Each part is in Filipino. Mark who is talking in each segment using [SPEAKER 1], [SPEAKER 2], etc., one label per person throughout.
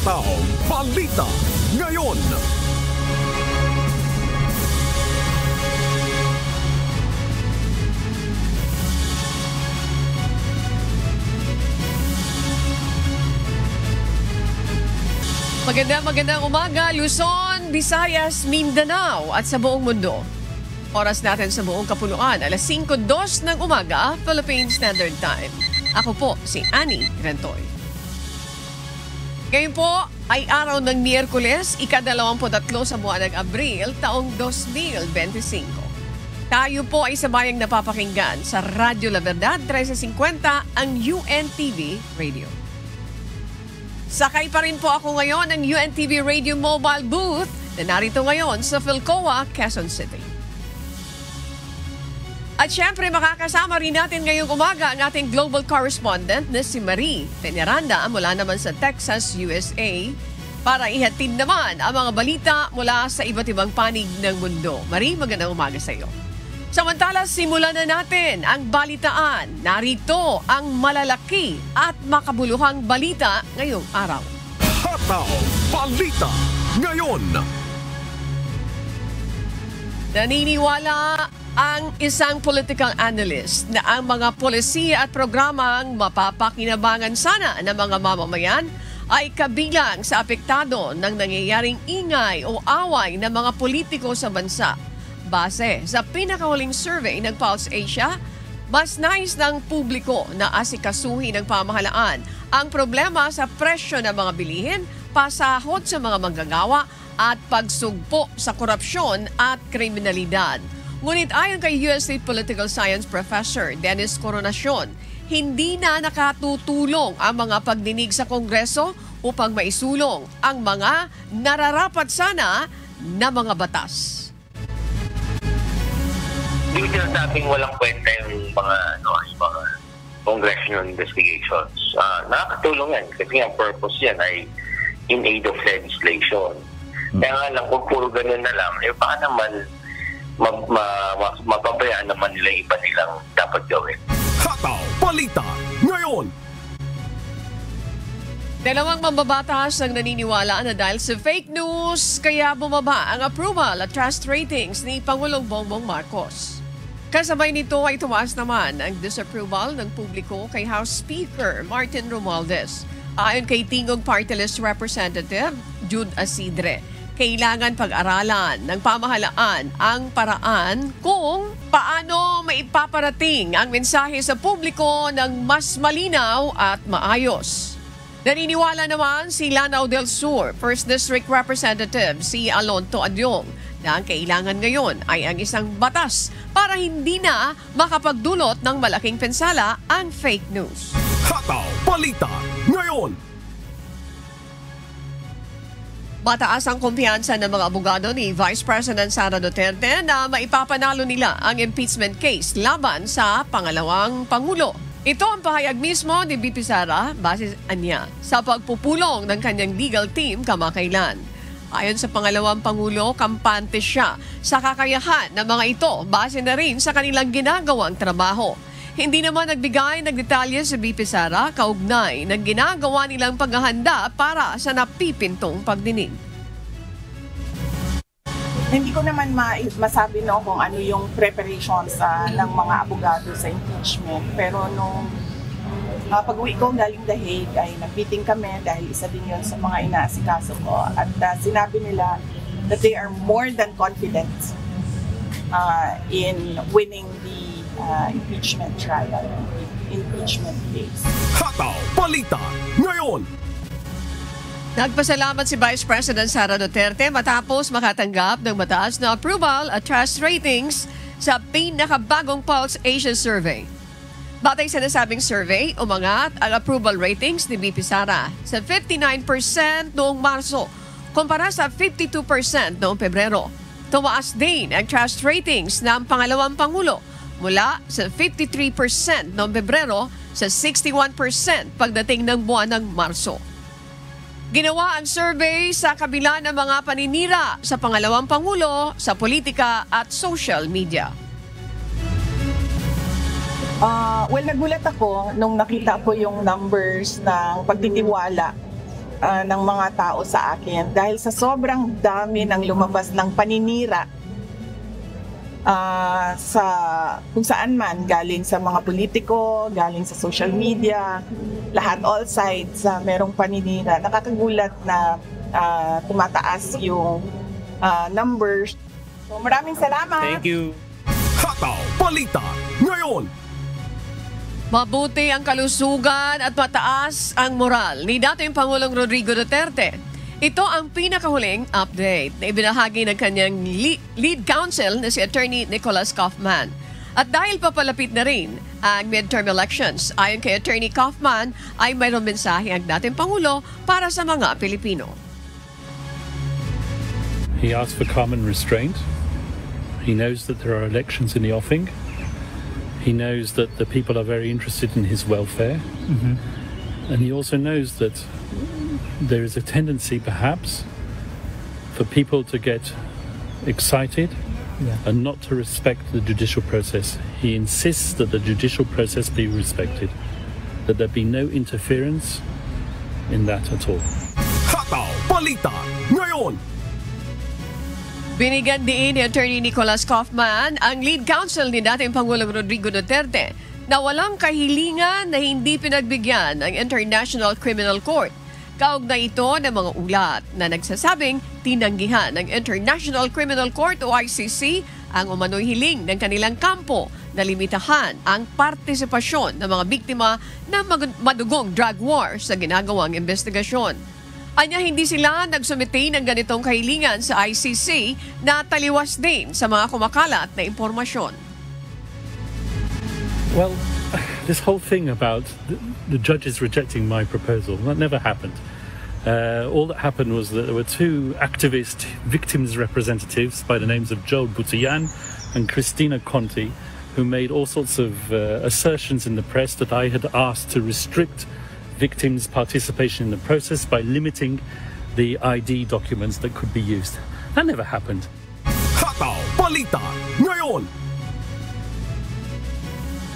[SPEAKER 1] Hataw Balita ngayon.
[SPEAKER 2] Magandang umaga, Luzon, Visayas, Mindanao at sa buong mundo. Oras natin sa buong kapuluan, alas 5:02 ng umaga, Philippine Standard Time. Ako po si Annie Rentoy. Ngayon po ay araw ng Miyerkules, ika-23 sa buwan ng Abril, taong 2025. Tayo po ay sabayang napapakinggan sa Radyo La Verdad 1350, ang UNTV Radio. Sakay pa rin po ako ngayon ng UNTV Radio Mobile Booth na narito ngayon sa Philcoa, Quezon City. At syempre makakasama rin natin ngayong umaga ang ating global correspondent na si Marie Peñaranda mula naman sa Texas, USA para ihatid naman ang mga balita mula sa iba't ibang panig ng mundo. Marie, magandang umaga sa iyo. Samantala, simulan na natin ang balitaan. Narito ang malalaki at makabuluhang balita ngayong araw.
[SPEAKER 1] Hataw Balita ngayon.
[SPEAKER 2] Naniniwala ang isang political analyst na ang mga polisiya at programang mapapakinabangan sana ng mga mamamayan ay kabilang sa apektado ng nangyayaring ingay o away ng mga politiko sa bansa. Base sa pinakahuling survey ng Pulse Asia, mas nais ng publiko na asikasuhin ng pamahalaan ang problema sa presyo ng mga bilihin, pasahod sa mga manggagawa at pagsugpo sa korupsyon at kriminalidad. Ngunit ayon kay USC Political Science Professor Dennis Coronacion, hindi na nakatutulong ang mga pagdinig sa Kongreso upang maisulong ang mga nararapat sana na mga batas.
[SPEAKER 3] Hindi ko sinasabing walang kwenta yung mga congressional investigations. Nakakatulong yan kasi ang purpose yan ay in aid of legislation. Kaya nga lang, kung puro ganun na lang, baka naman mapabayaan naman nila iba nilang dapat gawin.
[SPEAKER 1] Hataw Balita ngayon.
[SPEAKER 2] Dalawang mambabatas ang naniniwala na dahil sa fake news, kaya bumaba ang approval at trust ratings ni Pangulong Bongbong Marcos. Kasabay nito ay tumaas naman ang disapproval ng publiko kay House Speaker Martin Romualdez. Ayon kay Tingog Party List Representative Jude Asidre, kailangan pag-aralan ng pamahalaan ang paraan kung paano maipaparating ang mensahe sa publiko ng mas malinaw at maayos. Naniniwala naman si Lanao del Sur, 1st District Representative si Alonto Adyong, na ang kailangan ngayon ay ang isang batas para hindi na makapagdulot ng malaking pinsala ang fake news.
[SPEAKER 1] Hataw Balita ngayon.
[SPEAKER 2] Mataas ang kumpiyansa ng mga abogado ni Vice President Sara Duterte na maipapanalo nila ang impeachment case laban sa pangalawang Pangulo. Ito ang pahayag mismo ni VP Sara base anya sa pagpupulong ng kanyang legal team kamakailan. Ayon sa pangalawang Pangulo, kampante siya sa kakayahan ng mga ito base na rin sa kanilang ginagawang trabaho. Hindi naman nagbigay ng detalye si VP Sara kaugnay ng ginagawa nilang paghahanda para sa napipintong pagdinig.
[SPEAKER 4] Hindi ko naman masabi kung ano yung preparations ng mga abogado sa impeachment. Pero nung pag-uwi ko galing The Hague ay nag-meeting kami dahil isa din yun sa mga inaasikaso ko. At sinabi nila that they are more than confident in winning the impeachment trial, impeachment case.
[SPEAKER 1] Hataw Balita ngayon.
[SPEAKER 2] Nagpasalamat si Vice President Sara Duterte matapos makatanggap ng mataas na approval at trust ratings sa pinakabagong Pulse Asia Survey. Batay sa nasabing survey, umangat ang approval ratings ni VP Sara sa 59% noong Marso kumpara sa 52% noong Pebrero. Tumaas din ang trust ratings ng pangalawang Pangulo mula sa 53% noong Pebrero sa 61% pagdating ng buwan ng Marso. Ginawa ang survey sa kabila ng mga paninira sa pangalawang Pangulo sa politika at social media.
[SPEAKER 4] Well, nagulat ako nung nakita ko yung numbers ng pagtitiwala ng mga tao sa akin dahil sa sobrang dami ng lumabas ng paninira sa kung saan man, galing sa mga politiko, galing sa social media, lahat, all sides, merong paninira. Nakakagulat na tumataas yung numbers. So maraming salamat.
[SPEAKER 5] Thank you.
[SPEAKER 1] Hataw Balita ngayon.
[SPEAKER 2] Mabuti ang kalusugan at mataas ang moral ni dating Pangulong Rodrigo Duterte. Ito ang pinakahuling update na ibinahagi ng kanyang lead counsel na si Attorney Nicholas Kaufman. At dahil papalapit na rin ang midterm elections, ayon kay Attorney Kaufman ay mayroong mensahe ang dating Pangulo para sa mga Pilipino.
[SPEAKER 5] He asked for calm and restraint. He knows that there are elections in the offing. He knows that the people are very interested in his welfare. And he also knows that there is a tendency, perhaps, for people to get excited and not to respect the judicial process. He insists that the judicial process be respected, that there be no interference in that at all.
[SPEAKER 1] Hataw Balita ngayon.
[SPEAKER 2] Binigyan din ni Attorney Nicholas Kaufman ang lead counsel ni dating Pangulong Rodrigo Duterte na walang kahilingan na hindi pinagbigyan ng International Criminal Court. Kaugnay ito ng mga ulat na nagsasabing tinanggihan ng International Criminal Court o ICC ang umano'y hiling ng kanilang kampo na limitahan ang partisipasyon ng mga biktima ng madugong drug war sa ginagawang investigasyon. Anya hindi sila nagsumite ng ganitong kahilingan sa ICC na taliwas din sa mga kumakalat na impormasyon.
[SPEAKER 5] Well, this whole thing about the judges rejecting my proposal, that never happened. All that happened was that there were two activist victims representatives by the names of Joel Butayan and Christina Conti, who made all sorts of assertions in the press that I had asked to restrict victims' participation in the process by limiting the ID documents that could be used. That never happened.
[SPEAKER 1] Hataw Balita ngayon.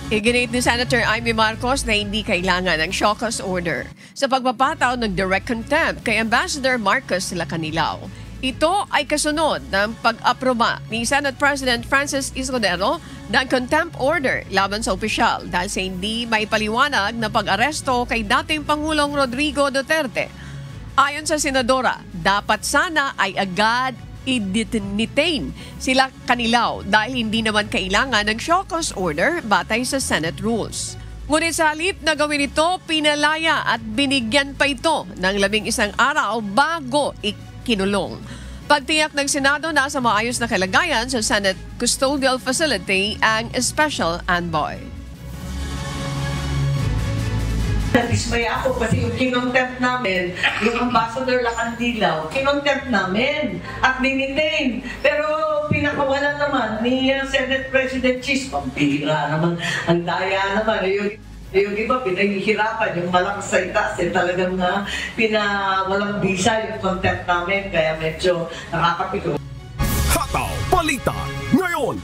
[SPEAKER 2] Iginit ni Senator Amy Marcos na hindi kailangan ng show cause order sa pagpapataw ng direct contempt kay Ambassador Marcos Lacanilao. Ito ay kasunod ng pag-aproba ni Senate President Francis Escudero ng contempt order laban sa opisyal dahil sa hindi maipaliwanag na pag-aresto kay dating Pangulong Rodrigo Duterte. Ayon sa Senadora, dapat sana ay agad i-detain sila Canilao dahil hindi naman kailangan ng show cause order batay sa Senate rules. Ngunit sa halip na gawin ito, pinalaya at binigyan pa ito ng 11 araw bago ikinulong. Pagtiyak ng Senado na sa maayos na kalagayan sa Senate Custodial Facility ang Special Envoy.
[SPEAKER 6] Nadismaya ako kasi yung kinontempt namin, yung Ambassador Lacanilao, kinontempt namin at dinitain. Pero pinakawala naman ni Senate President Chis, pampira naman, ang daya naman. Yung iba, pinahihirapan, yung malakas sa itaas, talagang walang bisa yung contempt namin, kaya medyo nakakapito.
[SPEAKER 1] Hataw Balita ngayon.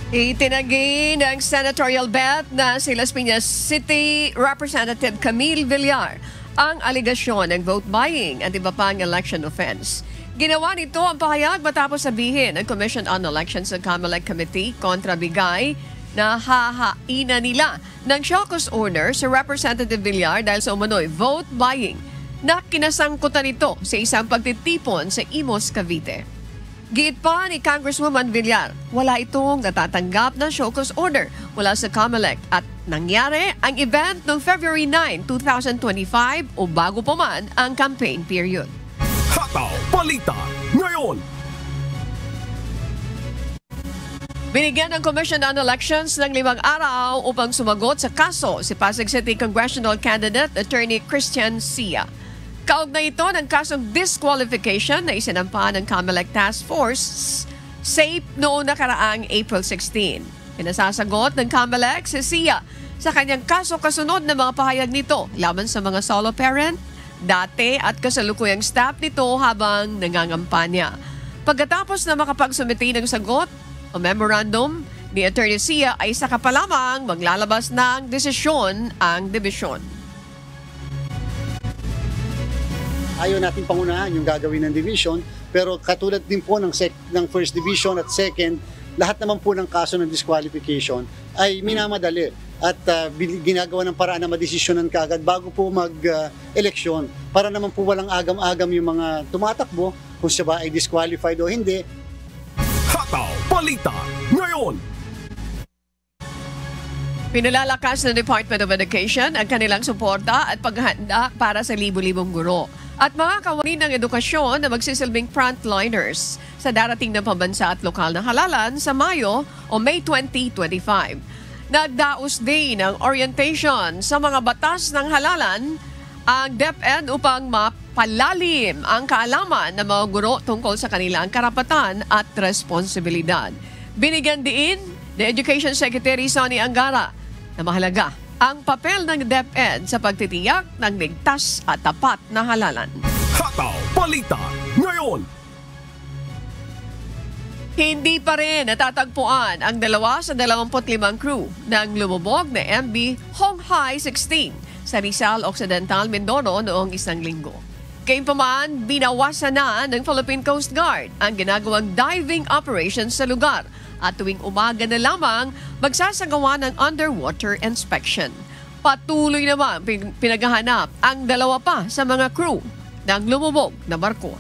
[SPEAKER 2] Itinagi ng senatorial bet na si Las Piñas City Representative Camille Villar ang aligasyon ng vote buying at iba pang election offense. Ginawa nito ang pahayag matapos sabihin ng Commission on Elections ng COMELEC Committee kontra bigay na hahainan nila ng show cause order sa Representative Villar dahil sa umano'y vote buying na kinasangkutan nito sa isang pagtitipon sa Imus, Cavite. Giit pa ni Congresswoman Villar, wala itong natatanggap na show cause order mula sa COMELEC at nangyari ang event noong February 9, 2025 o bago pa man ang campaign period.
[SPEAKER 1] Hataw Balita ngayon.
[SPEAKER 2] Binigyan ng Commission on Elections ng 5 araw upang sumagot sa kaso si Pasig City Congressional Candidate Attorney Christian Sia. Kaugnay ito ng kasong disqualification na isinampa ng COMELEC Task Force SAFE noong nakaraang April 16. Pinasasagot ng COMELEC si Sia sa kanyang kaso kasunod ng mga pahayag nito laban sa mga solo parent, dati at kasalukuyang staff nito habang nangangampanya. Pagkatapos na makapagsumiti ng sagot o memorandum ni Attorney Sia ay saka pa lamang maglalabas ng desisyon ang dibisyon.
[SPEAKER 7] Ayaw natin pangunahan yung gagawin ng division, pero katulad din po ng first division at second, lahat naman po ng kaso ng disqualification ay minamadali at ginagawa ng paraan na madesisyonan kaagad bago po mag-eleksyon para naman po walang agam-agam yung mga tumatakbo kung siya ba ay disqualified o hindi.
[SPEAKER 1] Hataw Balita ngayon.
[SPEAKER 2] Pinalalakas ng Department of Education ang kanilang suporta at paghahanda para sa libu-libong guro at mga kawani ng edukasyon na magsisilbing frontliners sa darating na pambansa at lokal na halalan sa Mayo o May 2025. Nagdaos din ng orientation sa mga batas ng halalan ang DepEd upang mapalalim ang kaalaman ng mga guro tungkol sa kanilang karapatan at responsibilidad. Binigyan din ni Education Secretary Sonny Angara na mahalaga ang papel ng DepEd sa pagtitiyak ng ligtas at tapat na halalan.
[SPEAKER 1] Hataw Balita ngayon.
[SPEAKER 2] Hindi pa rin natatagpuan ang 2 sa 25 crew ng lumubog na MV Honghai 16 sa Rizal Occidental, Mindoro noong isang linggo. Gayunpaman, binawasan na ng Philippine Coast Guard ang ginagawang diving operations sa lugar at tuwing umaga na lamang magsasagawa ng underwater inspection. Patuloy naman pinaghahanap ang 2 pa sa mga crew ng lumubog na barko.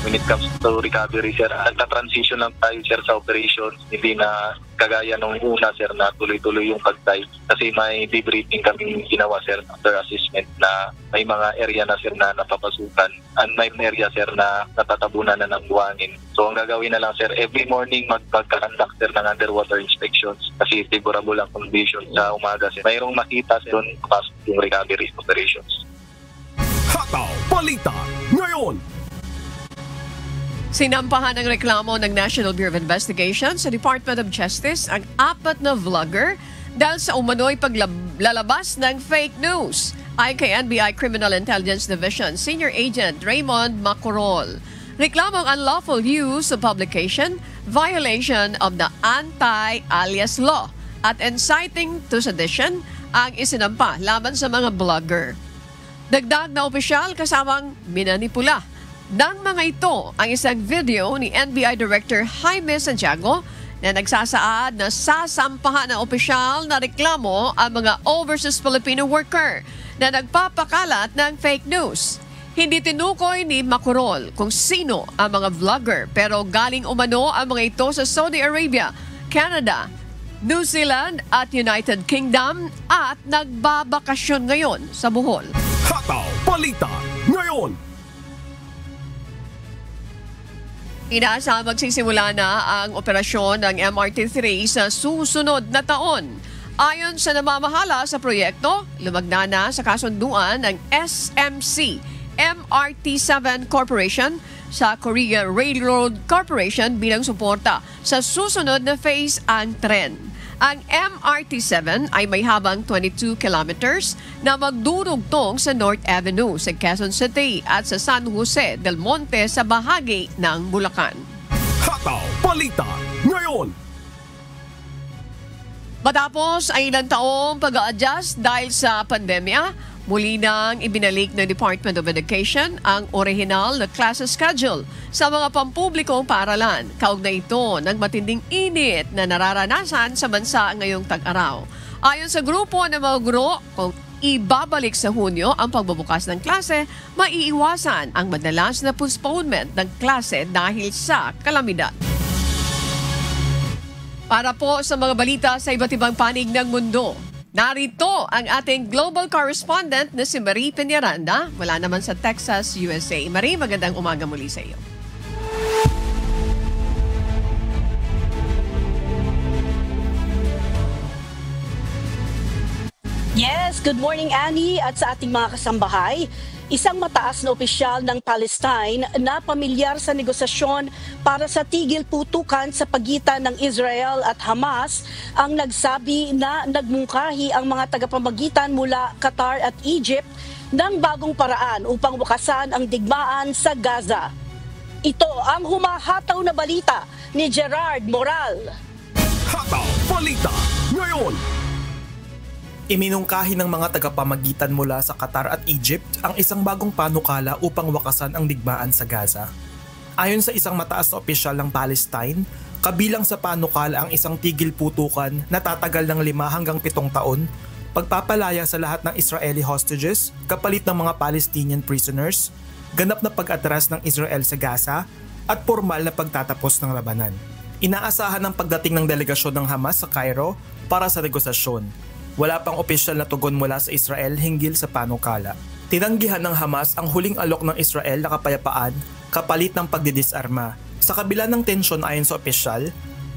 [SPEAKER 8] When it comes to recovery, sir, nagta-transition lang tayo, sir, sa operations. Hindi na kagaya nung una, sir, na tuloy-tuloy yung pag-dive. Kasi may debriefing kami ginawa, sir, after assessment na may mga area na, sir, na napapasukan. And may area, sir, na natatabunan na ng buhangin. So, ang gagawin na lang, sir, every morning magpagka-conduct, sir, ng underwater inspections. Kasi favorable ang condition sa umaga, sir. Mayroong makita, sir, doon pasok yung recovery operations.
[SPEAKER 1] Hataw Balita ngayon.
[SPEAKER 2] Sinampahan ng reklamo ng National Bureau of Investigation sa Department of Justice ang 4 na vlogger dahil sa umano'y paglalabas ng fake news ay kay NBI Criminal Intelligence Division Senior Agent Raymond Macorol. Reklamong unlawful use of publication, violation of the anti-alias law at inciting to sedition ang isinampa laban sa mga vlogger. Dagdag na opisyal kasamang minanipula ng mga ito ang isang video ni NBI Director Jaime Santiago na nagsasaad na sasampahan ng opisyal na reklamo ang mga overseas Filipino worker na nagpapakalat ng fake news. Hindi tinukoy ni Macorol kung sino ang mga vlogger pero galing umano ang mga ito sa Saudi Arabia, Canada, New Zealand at United Kingdom at nagbabakasyon ngayon sa Bohol.
[SPEAKER 1] Hataw Balita ngayon.
[SPEAKER 2] Inaasahang magsisimula na ang operasyon ng MRT-3 sa susunod na taon. Ayon sa namamahala sa proyekto, lumagna na sa kasunduan ng SMC MRT-7 Corporation sa Korea Railroad Corporation bilang suporta sa susunod na phase ang tren. Ang MRT-7 ay may habang 22 kilometers na magdurugtong sa North Avenue sa Quezon City at sa San Jose del Monte sa bahagi ng Bulacan.
[SPEAKER 1] Hataw Balita ngayon.
[SPEAKER 2] Matapos ay ilang taong pag-a-adjust dahil sa pandemya, muli nang ibinalik ng Department of Education ang orihinal na classes schedule sa mga pampublikong paaralan. Kaugnay ito ng matinding init na nararanasan sa bansa ngayong tag-araw. Ayon sa grupo ng mga guro, kung ibabalik sa Hunyo ang pagbubukas ng klase, maiiwasan ang madalas na postponement ng klase dahil sa kalamidad. Para po sa mga balita sa iba't ibang panig ng mundo, narito ang ating global correspondent na si Marie Peñaranda mula naman sa Texas, USA. Marie, magandang umaga muli sa iyo.
[SPEAKER 9] Yes, good morning Annie at sa ating mga kasambahay. Isang mataas na opisyal ng Palestine na pamilyar sa negosasyon para sa tigil putukan sa pagitan ng Israel at Hamas ang nagsabi na nagmungkahi ang mga tagapamagitan mula Qatar at Egypt ng bagong paraan upang wakasan ang digmaan sa Gaza. Ito ang humahataw na balita ni Gerard Moral.
[SPEAKER 1] Hataw Balita ngayon.
[SPEAKER 10] Iminungkahi ng mga tagapamagitan mula sa Qatar at Egypt ang isang bagong panukala upang wakasan ang digmaan sa Gaza. Ayon sa isang mataas na opisyal ng Palestine, kabilang sa panukala ang isang tigil putukan na tatagal ng 5 hanggang 7 taon, pagpapalaya sa lahat ng Israeli hostages kapalit ng mga Palestinian prisoners, ganap na pag-atras ng Israel sa Gaza, at formal na pagtatapos ng labanan. Inaasahan ang pagdating ng delegasyon ng Hamas sa Cairo para sa negosasyon. Wala pang opisyal na tugon mula sa Israel hinggil sa panukala. Tinanggihan ng Hamas ang huling alok ng Israel na kapayapaan kapalit ng pagdidisarma. Sa kabila ng tensyon ayon sa opisyal,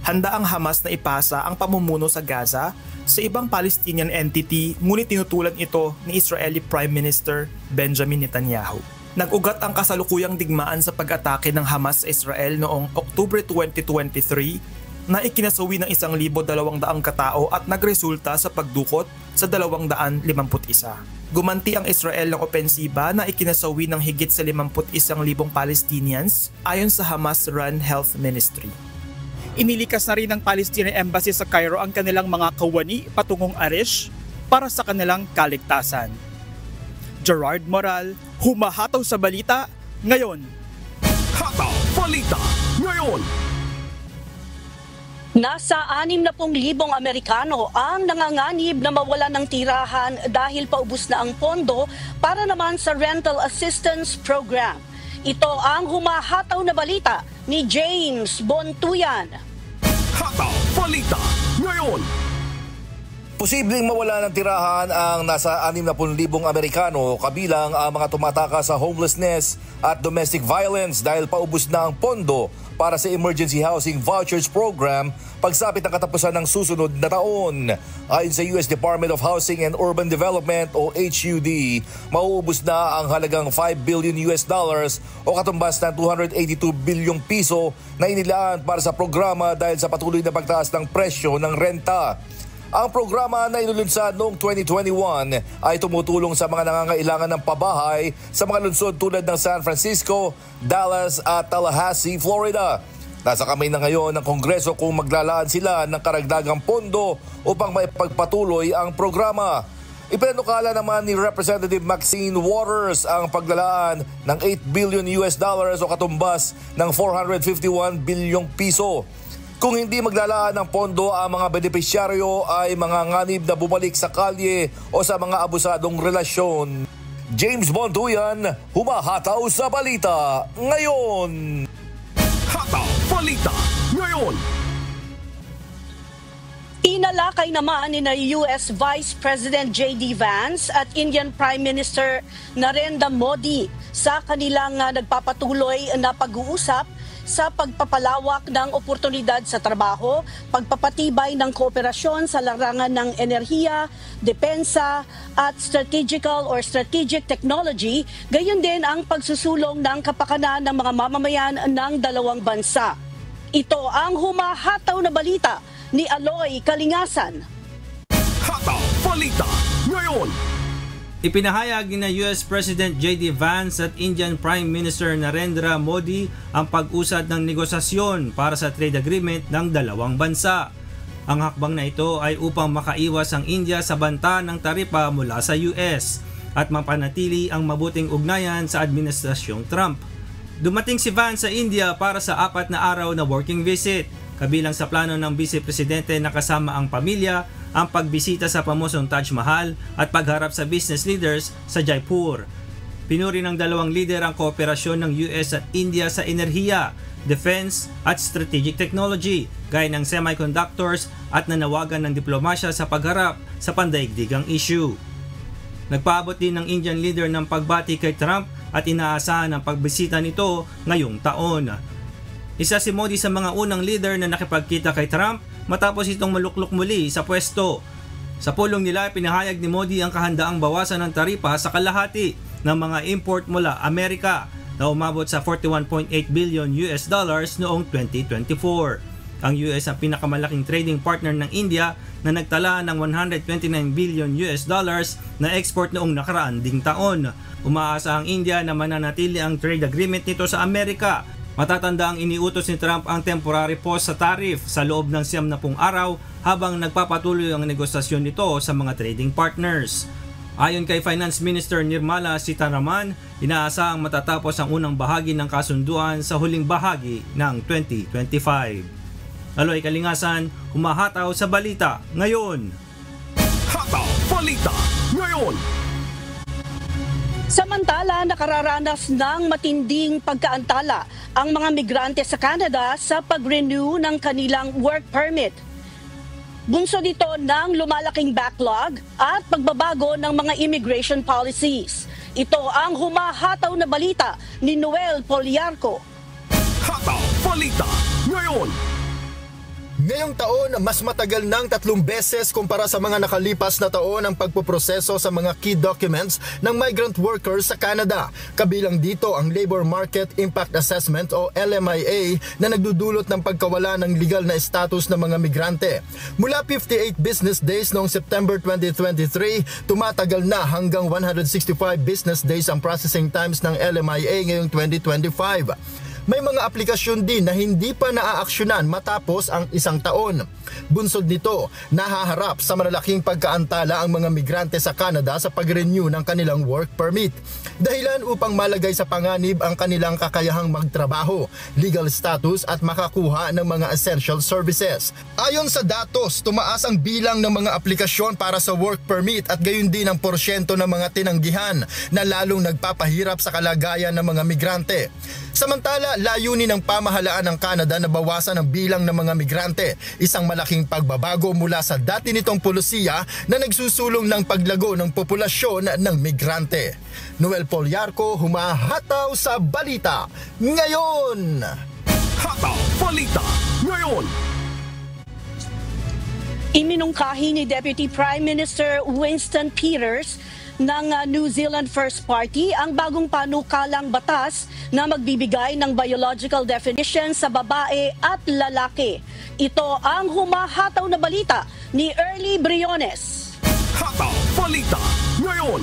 [SPEAKER 10] handa ang Hamas na ipasa ang pamumuno sa Gaza sa ibang Palestinian entity, ngunit tinutulan ito ni Israeli Prime Minister Benjamin Netanyahu. Nag-ugat ang kasalukuyang digmaan sa pag-atake ng Hamas sa Israel noong October 2023 na ikinasawi ng 1,200 katao at nagresulta sa pagdukot sa 251. Gumanti ang Israel ng opensiba na ikinasawi ng higit sa 51,000 Palestinians ayon sa Hamas-run Health Ministry.
[SPEAKER 11] Inilikas na rin ng Palestinian Embassy sa Cairo ang kanilang mga kawani patungong Arish para sa kanilang kaligtasan. Gerard Moral, humahataw sa balita ngayon.
[SPEAKER 1] Hataw Balita Ngayon.
[SPEAKER 9] Nasa 60,000 Amerikano ang nanganganib na mawalan ng tirahan dahil paubos na ang pondo para naman sa Rental Assistance Program. Ito ang humahataw na balita ni James Bontuyan.
[SPEAKER 1] Hataw Balita Ngayon.
[SPEAKER 12] Posibleng mawala ng tirahan ang nasa 60,000 Amerikano kabilang ang mga tumataka sa homelessness at domestic violence dahil paubos na ang pondo para sa Emergency Housing Vouchers Program pagsapit ng katapusan ng susunod na taon. Ayon sa US Department of Housing and Urban Development o HUD, mauubos na ang halagang $5 billion o katumbas ng 282 bilyong piso na inilaan para sa programa dahil sa patuloy na pagtaas ng presyo ng renta. Ang programa na inulunsad noong 2021 ay tumutulong sa mga nangangailangan ng pabahay sa mga lungsod tulad ng San Francisco, Dallas at Tallahassee, Florida. Nasa kamay na ngayon ng Kongreso kung maglalaan sila ng karagdagang pondo upang maipagpatuloy ang programa. Ipinanukala naman ni Representative Maxine Waters ang paglalaan ng $8 billion o katumbas ng 451 bilyong piso. Kung hindi maglalaan ng pondo ang mga benepisyaryo ay mga nganib na bumalik sa kalye o sa mga abusadong relasyon. James Bontuyan, humahataw sa balita ngayon.
[SPEAKER 1] Hataw Balita Ngayon.
[SPEAKER 9] Inalakay naman ni US Vice President J.D. Vance at Indian Prime Minister Narendra Modi sa kanilang nagpapatuloy na pag-uusap sa pagpapalawak ng oportunidad sa trabaho, pagpapatibay ng kooperasyon sa larangan ng enerhiya, depensa at strategic technology, gayon din ang pagsusulong ng kapakanan ng mga mamamayan ng dalawang bansa. Ito ang humahataw na balita ni Aloy Kalingasan.
[SPEAKER 1] Hataw Balita Ngayon.
[SPEAKER 13] Ipinahayag ni US President J.D. Vance at Indian Prime Minister Narendra Modi ang pag-usad ng negosasyon para sa trade agreement ng dalawang bansa. Ang hakbang na ito ay upang makaiwas ang India sa banta ng taripa mula sa US at mapanatili ang mabuting ugnayan sa Administrasyong Trump. Dumating si Vance sa India para sa 4 na araw na working visit. Kabilang sa plano ng Vice Presidente na kasama ang pamilya, ang pagbisita sa pamosong Taj Mahal at pagharap sa business leaders sa Jaipur. Pinuri ng dalawang lider ang kooperasyon ng US at India sa enerhiya, defense at strategic technology, gaya ng semiconductors at nanawagan ng diplomasya sa pagharap sa pandaigdigang issue. Nagpaabot din ng Indian leader ng pagbati kay Trump at inaasahan ang pagbisita nito ngayong taon. Isa si Modi sa mga unang leader na nakipagkita kay Trump matapos itong maluklok muli sa pwesto. Sa pulong nila, pinahayag ni Modi ang kahandaang bawasan ng taripa sa kalahati ng mga import mula Amerika na umabot sa $41.8 billion noong 2024. Ang US ang pinakamalaking trading partner ng India na nagtala ng $129 billion na export noong nakaraan ding taon. Umaasa ang India na mananatili ang trade agreement nito sa Amerika Matatanda ang iniutos ni Trump ang temporary pause sa tariff sa loob ng 90 araw habang nagpapatuloy ang negosasyon nito sa mga trading partners. Ayon kay Finance Minister Nirmala Sitharaman, inaasahang matatapos ang unang bahagi ng kasunduan sa huling bahagi ng 2025. Aloy Kalingasan, humahataw sa balita ngayon.
[SPEAKER 1] Hataw Balita ngayon.
[SPEAKER 9] Samantala, nakararanas ng matinding pagkaantala ang mga migrante sa Canada sa pag-renew ng kanilang work permit. Bunso dito ng lumalaking backlog at pagbabago ng mga immigration policies. Ito ang humahataw na balita ni Noel Poliarco.
[SPEAKER 1] Hataw Balita ngayon.
[SPEAKER 14] Ngayong taon, mas matagal ng 3 beses kumpara sa mga nakalipas na taon ang pagpoproseso sa mga key documents ng migrant workers sa Canada. Kabilang dito ang Labor Market Impact Assessment o LMIA na nagdudulot ng pagkawala ng legal na status ng mga migrante. Mula 58 business days noong September 2023, tumatagal na hanggang 165 business days ang processing times ng LMIA ngayong 2025. May mga aplikasyon din na hindi pa naaaksyonan matapos ang 1 taon. Bunsod nito, nahaharap sa malalaking pagkaantala ang mga migrante sa Canada sa pag-renew ng kanilang work permit. Dahilan upang malagay sa panganib ang kanilang kakayahang magtrabaho, legal status at makakuha ng mga essential services. Ayon sa datos, tumaas ang bilang ng mga aplikasyon para sa work permit at gayon din ang porsyento ng mga tinanggihan na lalong nagpapahirap sa kalagayan ng mga migrante. Samantala, layunin ng pamahalaan ng Canada na bawasan ang bilang ng mga migrante, isang malaking pagbabago mula sa dati nitong pulisiya na nagsusulong ng paglago ng populasyon ng migrante. Noel Poliarco, humahataw sa balita ngayon.
[SPEAKER 1] Hataw Balita ngayon.
[SPEAKER 9] Iminungkahi ni Deputy Prime Minister Winston Peters ng New Zealand First Party ang bagong panukalang batas na magbibigay ng biological definition sa babae at lalaki. Ito ang humahataw na balita ni Early Briones.
[SPEAKER 1] Hataw Balita ngayon.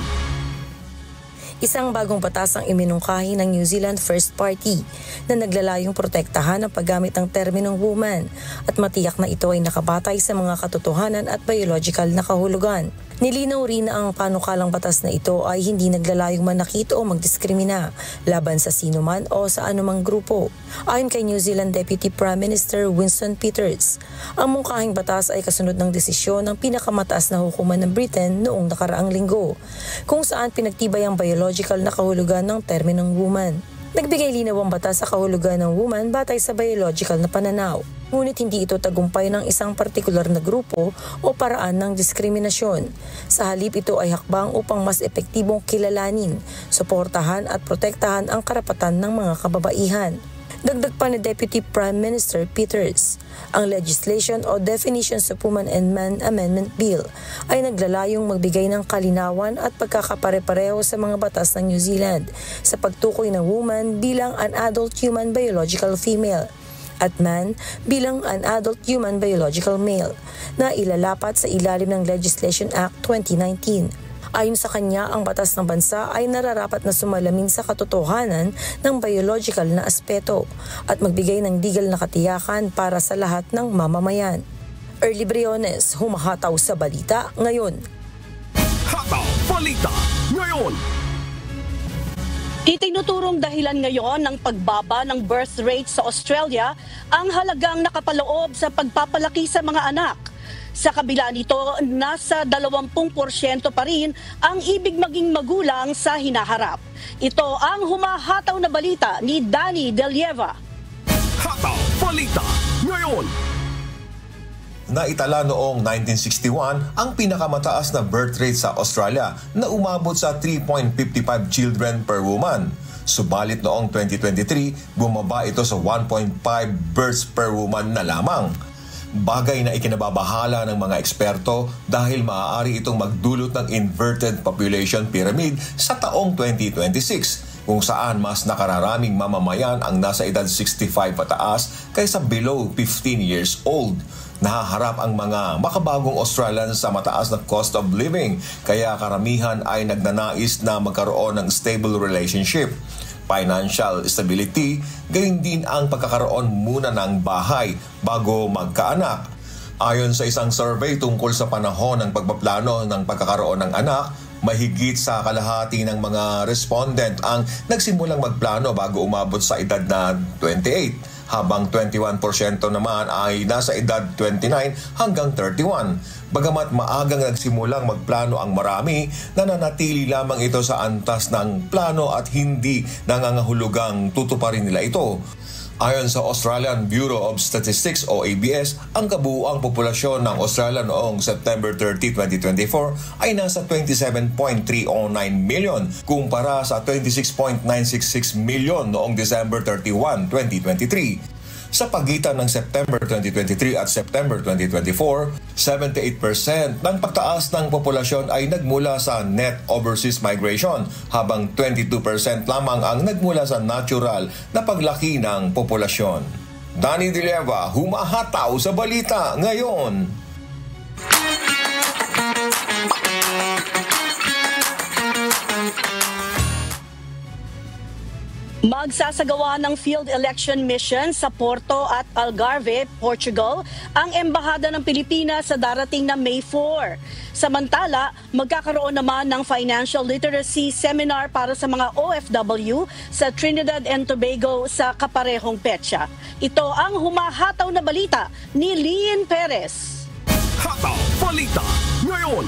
[SPEAKER 15] Isang bagong batas ang iminungkahi ng New Zealand First Party na naglalayong protektahan ang paggamit ng terminong woman at matiyak na ito ay nakabatay sa mga katotohanan at biological na kahulugan. Nilinaw rin na ang panukalang batas na ito ay hindi naglalayong manakit o magdiskrimina laban sa sinuman o sa anumang grupo. Ayon kay New Zealand Deputy Prime Minister Winston Peters, ang mungkahing batas ay kasunod ng desisyon ng pinakamataas na hukuman ng Britain noong nakaraang linggo, kung saan pinagtibay ang biological na kahulugan ng terminong woman. Nagbigay linaw ang batas sa kahulugan ng woman batay sa biological na pananaw. Ngunit hindi ito tagumpay ng isang partikular na grupo o paraan ng diskriminasyon. Sa halip, ito ay hakbang upang mas epektibong kilalanin, suportahan at protektahan ang karapatan ng mga kababaihan. Dagdag pa ni Deputy Prime Minister Peters, ang Legislation o Definitions of Woman and Man Amendment Bill ay naglalayong magbigay ng kalinawan at pagkakapare-pareho sa mga batas ng New Zealand sa pagtukoy ng woman bilang an adult human biological female at man bilang an adult human biological male na ilalapat sa ilalim ng Legislation Act 2019. Ayon sa kanya, ang batas ng bansa ay nararapat na sumalamin sa katotohanan ng biological na aspeto at magbigay ng legal na katiyakan para sa lahat ng mamamayan. Early Briones, humahataw sa balita ngayon.
[SPEAKER 1] Hataw Balita ngayon.
[SPEAKER 9] Itinuturong dahilan ngayon ng pagbaba ng birth rate sa Australia ang halagang nakapaloob sa pagpapalaki sa mga anak. Sa kabila nito, nasa 20% pa rin ang ibig maging magulang sa hinaharap. Ito ang humahataw na balita ni Danny Delieva.
[SPEAKER 1] Hataw Balita ngayon.
[SPEAKER 16] Naitala noong 1961 ang pinakamataas na birth rate sa Australia na umabot sa 3.55 children per woman. Subalit noong 2023, bumaba ito sa 1.5 births per woman na lamang. Bagay na ikinababahala ng mga eksperto dahil maaari itong magdulot ng inverted population pyramid sa taong 2026 kung saan mas nakararaming mamamayan ang nasa edad 65 pataas kaysa below 15 years old. Nahaharap ang mga makabagong Australians sa mataas na cost of living kaya karamihan ay nagnanais na magkaroon ng stable relationship. financial stability, gayon din ang pagkakaroon muna ng bahay bago magkaanak. Ayon sa isang survey tungkol sa panahon ng pagpaplano ng pagkakaroon ng anak, mahigit sa kalahati ng mga respondent ang nagsimulang magplano bago umabot sa edad na 28. Habang 21% naman ay nasa edad 29 hanggang 31. Bagamat maagang nagsimulang magplano ang marami, nananatili lamang ito sa antas ng plano at hindi nangangahulugang tutuparin nila ito. Ayon sa Australian Bureau of Statistics o ABS, ang kabuuang populasyon ng Australia noong September 30, 2024 ay nasa 27.309 million kumpara sa 26.966 million noong December 31, 2023. Sa pagitan ng September 2023 at September 2024, 78% ng pagtaas ng populasyon ay nagmula sa net overseas migration, habang 22% lamang ang nagmula sa natural na paglaki ng populasyon. Danny De Leva, humahataw sa balita ngayon.
[SPEAKER 9] Magsasagawa ng field election mission sa Porto at Algarve, Portugal, ang Embahada ng Pilipinas sa darating na May 4. Samantala, magkakaroon naman ng financial literacy seminar para sa mga OFW sa Trinidad and Tobago sa kaparehong petsa. Ito ang humahataw na balita ni Lian Perez.
[SPEAKER 1] Hataw Balita ngayon.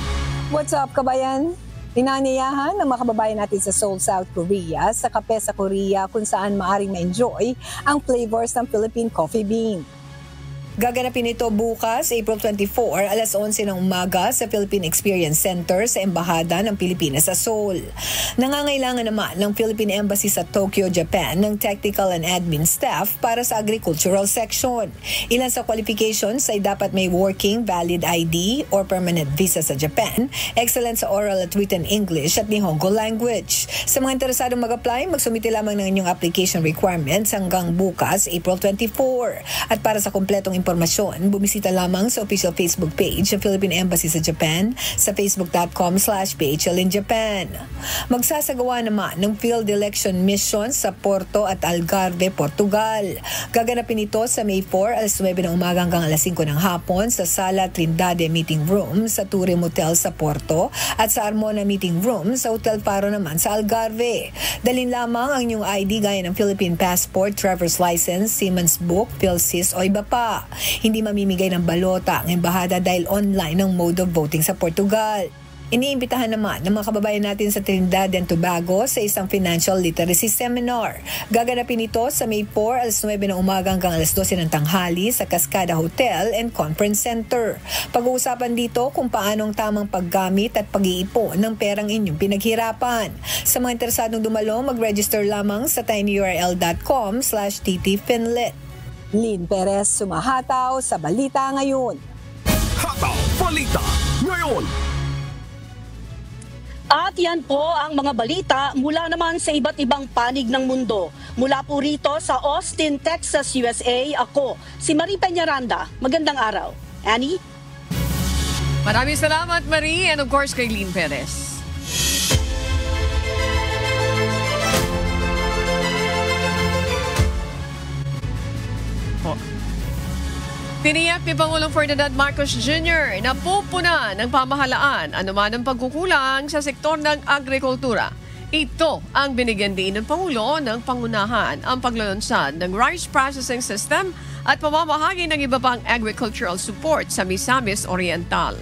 [SPEAKER 17] What's up, kabayan? Inanyayahan ng mga kababayan natin sa Seoul, South Korea sa kape sa Korea kung saan maaring ma-enjoy ang flavors ng Philippine coffee bean. Gaganapin ito bukas, April 24, alas 11 ng umaga sa Philippine Experience Center sa Embahada ng Pilipinas sa Seoul. Nangangailangan naman ng Philippine Embassy sa Tokyo, Japan ng technical and admin staff para sa agricultural section. Ilan sa qualifications ay dapat may working, valid ID or permanent visa sa Japan, excellent sa oral at written English at Nihongo language. Sa mga interesadong mag-apply, magsumite lamang ng inyong application requirements hanggang bukas, April 24. At para sa kumpletong impormasyon, bumisita lamang sa official Facebook page ng Philippine Embassy sa Japan sa facebook.com/PHL in Japan. Magsasagawa naman ng field election mission sa Porto at Algarve, Portugal. Gaganapin ito sa May 4, alas 9 ng umaga hanggang alas 5 ng hapon sa Sala Trindade Meeting Room sa Tourism Hotel sa Porto at sa Armona Meeting Room sa Hotel Faro naman sa Algarve. Dalhin lamang ang inyong ID gaya ng Philippine Passport, Driver's License, Siemens Book, PhilSys o iba pa. Hindi mamimigay ng balota ang embahada dahil online ang mode of voting sa Portugal. Iniimbitahan naman ng mga kababayan natin sa Trinidad and Tobago sa isang financial literacy seminar. Gaganapin ito sa May 4, alas 9 ng umaga hanggang alas 12 ng tanghali sa Cascada Hotel and Conference Center. Pag-uusapan dito kung paano ang tamang paggamit at pag-iipon ng perang inyong pinaghirapan. Sa mga interesadong dumalo, mag-register lamang sa tinyurl.com/ttfinlit. Lynn Perez, sumahataw sa Balita Ngayon.
[SPEAKER 1] Hataw Balita ngayon.
[SPEAKER 9] At yan po ang mga balita mula naman sa iba't ibang panig ng mundo. Mula po rito sa Austin, Texas, USA, ako, si Marie Peñaranda. Magandang araw. Annie?
[SPEAKER 2] Maraming salamat, Marie, and of course kay Lynn Perez. Tiniyak ni Pangulong Ferdinand Marcos Jr. na pupuna ng pamahalaan anuman ang pagkukulang sa sektor ng agrikultura. Ito ang binigyan din ng Pangulo ng pangunahan ang paglulunsad ng rice processing system at pamamahagi ng iba pang agricultural support sa Misamis Oriental.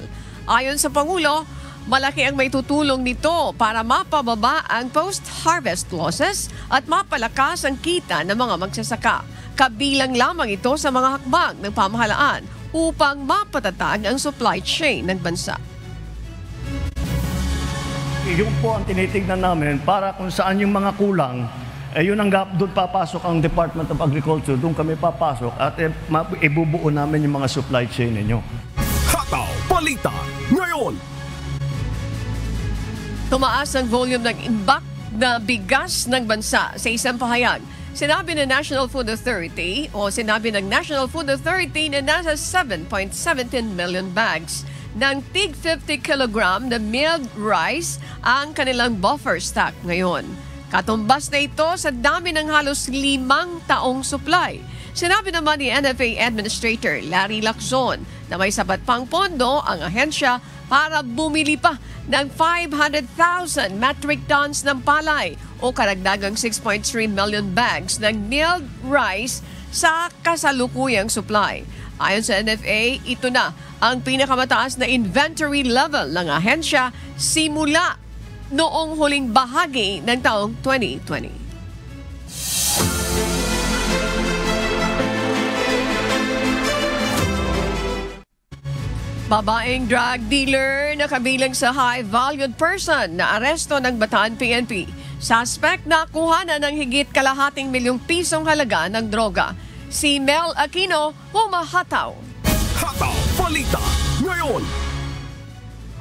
[SPEAKER 2] Ayon sa Pangulo, malaki ang may tutulong nito para mapababa ang post-harvest losses at mapalakas ang kita ng mga magsasaka. Kabilang lamang ito sa mga hakbang ng pamahalaan upang mapatatag ang supply chain ng bansa.
[SPEAKER 18] Yun po ang tinitignan namin para kung saan yung mga kulang, yun ang gap, doon papasok ang Department of Agriculture, doon kami papasok at ibubuo namin yung mga supply chain ninyo.
[SPEAKER 1] Hataw Balita ngayon.
[SPEAKER 2] Tumaas ang volume ng imbak na bigas ng bansa sa isang pahayag. Sinabi ng National Food Authority na nasa 7.17 million bags ng tig 50 kilogram na milled rice ang kanilang buffer stock ngayon. Katumbas na ito sa dami ng halos 5 taong supply. Sinabi naman ni NFA Administrator Larry Lacson na may sapat pang pondo ang ahensya para bumili pa ng 500,000 metric tons ng palay o karagdagang 6.3 million bags ng milled rice sa kasalukuyang supply. Ayon sa NFA, ito na ang pinakamataas na inventory level ng ahensya simula noong huling bahagi ng taong 2020. Babaeng drug dealer na kabilang sa high-valued person na aresto ng Bataan PNP. Suspect na kuhanan ng higit kalahating milyong pisong halaga ng droga. Si Mel Aquino, humahataw.
[SPEAKER 1] Hataw Balita ngayon.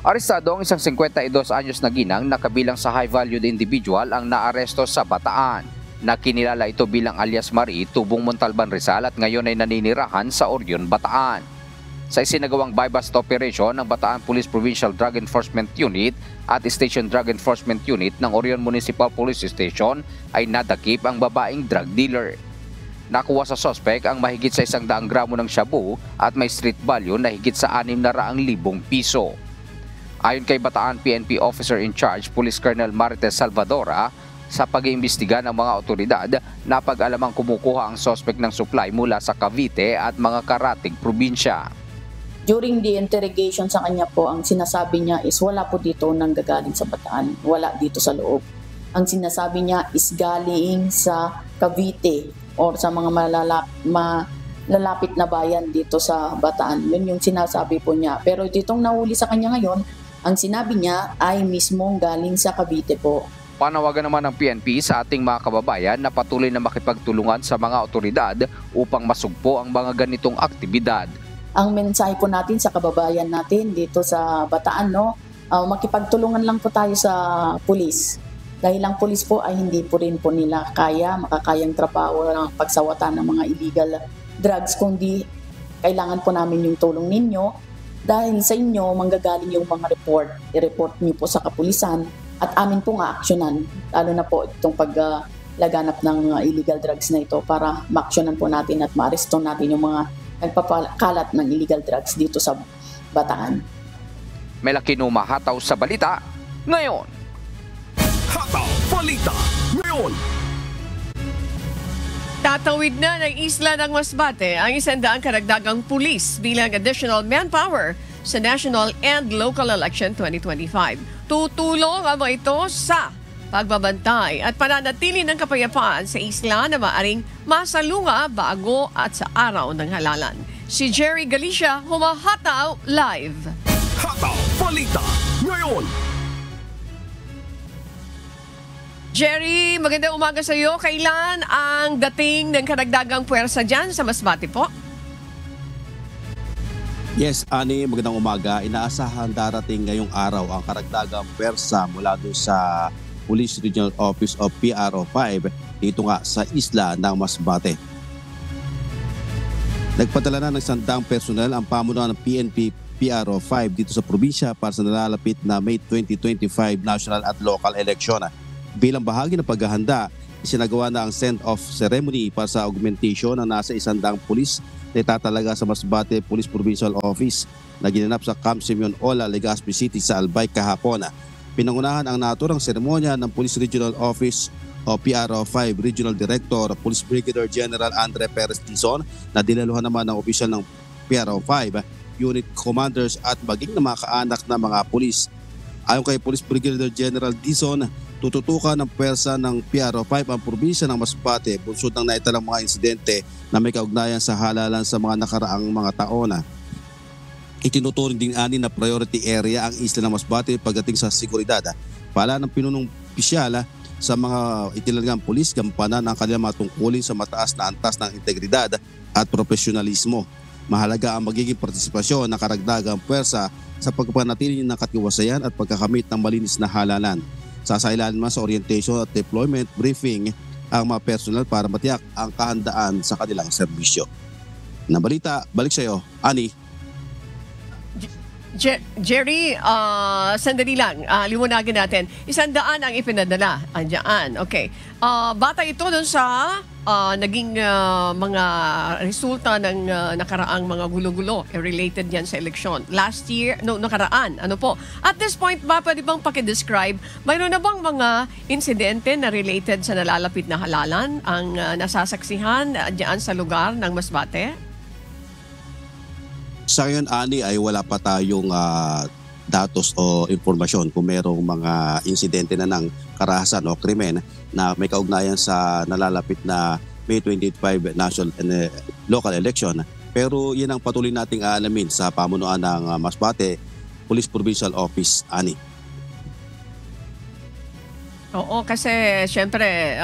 [SPEAKER 19] Arestado ang isang 52 anyos na ginang na kabilang sa high-valued individual ang naaresto sa Bataan. Nakinilala ito bilang alias Marie, tubong Montalban Rizal at ngayon ay naninirahan sa Orion, Bataan. Sa isinagawang buy-bust operation ng Bataan Police Provincial Drug Enforcement Unit at Station Drug Enforcement Unit ng Orion Municipal Police Station ay nadakip ang babaeng drug dealer. Nakuha sa suspect ang mahigit sa 100 gramo ng shabu at may street value na higit sa 600,000 piso. Ayon kay Bataan PNP Officer in Charge Police Colonel Marites Salvadora, sa pag-iimbestiga ng mga otoridad, napag-alamang kumukuha ang suspect ng supply mula sa Cavite at mga karatig probinsya.
[SPEAKER 20] During the interrogation sa kanya po, ang sinasabi niya is wala po dito nang gagaling sa Bataan, wala dito sa loob. Ang sinasabi niya is galing sa Cavite or sa mga malalapit na bayan dito sa Bataan. Yun yung sinasabi po niya. Pero ditong nahuli sa kanya ngayon, ang sinabi niya ay mismong galing sa Cavite po.
[SPEAKER 19] Panawagan naman ng PNP sa ating mga kababayan na patuloy na makipagtulungan sa mga otoridad upang masugpo ang mga ganitong aktibidad.
[SPEAKER 20] Ang mensahe po natin sa kababayan natin dito sa Bataan, makipagtulungan lang po tayo sa pulis. Dahil ang pulis po ay hindi po rin po nila makakayang trabaho ng pagsawatan ng mga illegal drugs, kundi kailangan po namin yung tulong ninyo. Dahil sa inyo, manggagaling yung mga i-report nyo po sa kapulisan at amin po nga aksyonan, lalo na po itong paglaganap ng illegal drugs na ito para ma-aksyonan po natin at ma-aresto natin yung mga nagpapakalat ng illegal drugs dito sa Bataan.
[SPEAKER 19] Mel Aquino, humahataw sa balita ngayon.
[SPEAKER 1] Hataw Balita ngayon.
[SPEAKER 2] Tatawid na ng isla ng Masbate ang 100 karagdagang pulis bilang additional manpower sa national and local election 2025. Tutulong ang mga ito sa pagbabantay at pananatili ng kapayapaan sa isla na maaring masalunga bago at sa araw ng halalan. Si Jerry Galicia, humahataw live.
[SPEAKER 1] Hataw Balita ngayon.
[SPEAKER 2] Jerry, magandang umaga sa iyo. Kailan ang dating ng karagdagang puwersa dyan sa Masbate po?
[SPEAKER 21] Yes, Ani, magandang umaga. Inaasahan darating ngayong araw ang karagdagang puwersa mula doon sa Police Regional Office of PRO 5 dito nga sa isla ng Masbate. Nagpadala na ng 100 personel ang pamunuan ng PNP PRO 5 dito sa probinsya para sa nalalapit na May 2025 national at local election. Bilang bahagi ng paghahanda, isinagawa na ang send-off ceremony para sa augmentation ng nasa 100 pulis na itatalaga sa Masbate Police Provincial Office na ginanap sa Camp Simeon Ola, Legazpi City sa Albay kahapon. Pinangunahan ang naturang seremonya ng Police Regional Office o PRO 5 Regional Director Police Brigadier General Andre Perez Dizon na dinaluhan naman ng opisyal ng PRO 5, unit commanders at maging na mga kaanak na mga pulis. Ayon kay Police Brigadier General Dizon, tututukan ng pwersa ng PRO 5 ang probinsya ng Masbate bunsod ng naitalang mga insidente na may kaugnayan sa halalan sa mga nakaraang mga taon. Itinuturing din ani na priority area ang isla ng Masbate pagdating sa seguridad. Pala ng pinunong opisyal sa mga itinalagang pulis, gampanan ang kanilang mga tungkulin sa mataas na antas ng integridad at profesionalismo. Mahalaga ang magiging partisipasyon ng karagdagang pwersa sa pagpapanatili ng katiwasayan at pagkakamit ng malinis na halalan. Sasailalim naman sa orientation at deployment briefing ang mga personal para matiyak ang kahandaan sa kanilang serbisyo. Na balita, balik sa iyo, Ani.
[SPEAKER 2] Jerry, sandali lang, liwanagin natin. 100 ang ipinadala. Andiyan, okay. Bata ito dun sa naging mga resulta ng nakaraang mga gulo-gulo related yan sa eleksyon. Last year, nakaraan, ano po. At this point ba, pwede bang pakidescribe, mayroon na bang mga insidente na related sa nalalapit na halalan ang nasasaksihan diyan sa lugar ng Masbate?
[SPEAKER 21] Sa ngayon, Ani, ay wala pa tayong datos o impormasyon kung mayroong mga insidente na ng karahasan o krimen na may kaugnayan sa nalalapit na May 25 national and local election. Pero yan ang patuloy nating aalamin sa pamunuan ng Masbate Police Provincial Office, Ani.
[SPEAKER 2] Oo, kasi syempre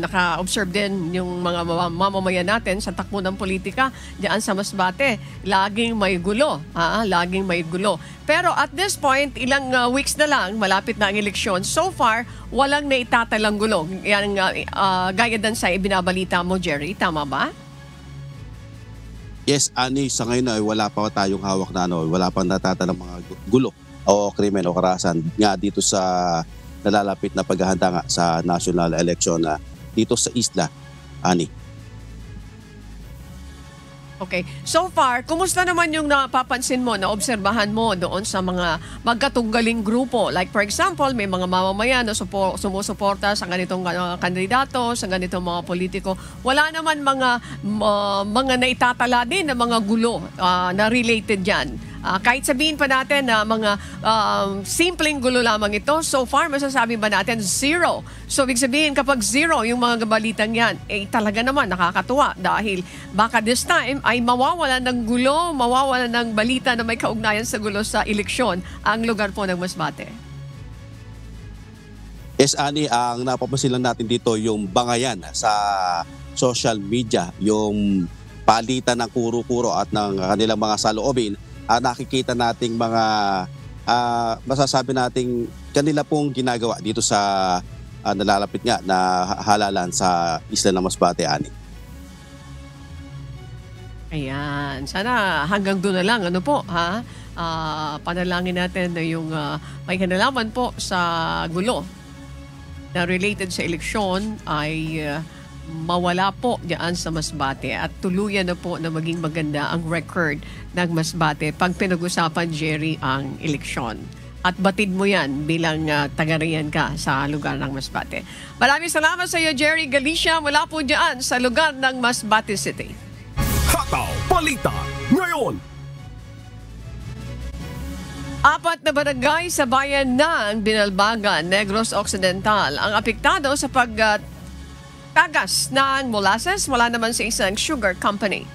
[SPEAKER 2] naka-observe din yung mga mamamayan natin sa takbo ng politika diyan sa Masbate. Laging may gulo, laging may gulo. Pero at this point, ilang weeks na lang, malapit na ang eleksyon. So far, walang naitatalang gulo. Yan gaya din sa ibinabalita mo, Jerry. Tama ba?
[SPEAKER 21] Yes, Ani, sa ngayon ay wala pa tayong hawak na wala pa natatalang mga gulo o krimen o karahasan nga dito sa nalalapit na paghahanda nga sa national election dito sa isla, Ani.
[SPEAKER 2] Okay. So far, kumusta naman yung napapansin mo, naobserbahan mo doon sa mga magkatunggaling grupo? Like for example, may mga mamamayan na sumusuporta sa ganitong kandidato, sa ganitong mga politiko. Wala naman mga naitatala din na mga gulo na related dyan. Kahit sabihin pa natin na mga simpleng gulo lamang ito, so far masasabi ba natin zero? So ibig sabihin kapag zero yung mga balitang yan, talaga naman nakakatuwa dahil baka this time ay mawawalan ng gulo, mawawalan ng balita na may kaugnayan sa gulo sa eleksyon ang lugar po ng Masbate.
[SPEAKER 21] Yes, Ani, ang napapansin lang natin dito yung bangayan sa social media, yung palitan ng kuro-kuro at ng kanilang mga saloobin. Nakikita nating mga masasabi nating kanila pong ginagawa dito sa nalalapit nga na halalan sa isla ng Masbate, Ani.
[SPEAKER 2] Ayan, sana hanggang doon na lang, ano po, ha? Panalangin natin na yung may kinalaman po sa gulo na related sa eleksyon ay mawala po diyan sa Masbate at tuluyan na po na maging maganda ang record ng Masbate pag pinag-usapan, Jerry, ang eleksyon. At batid mo yan bilang taga-riyan ka sa lugar ng Masbate. Maraming salamat sa iyo, Jerry Galicia, mula po diyan sa lugar ng Masbate City.
[SPEAKER 1] Hataw Balita ngayon.
[SPEAKER 2] 4 na barangay sa bayan ng Binalbagan, Negros Occidental ang apektado sa tagas ng molasses mula naman sa isang sugar company.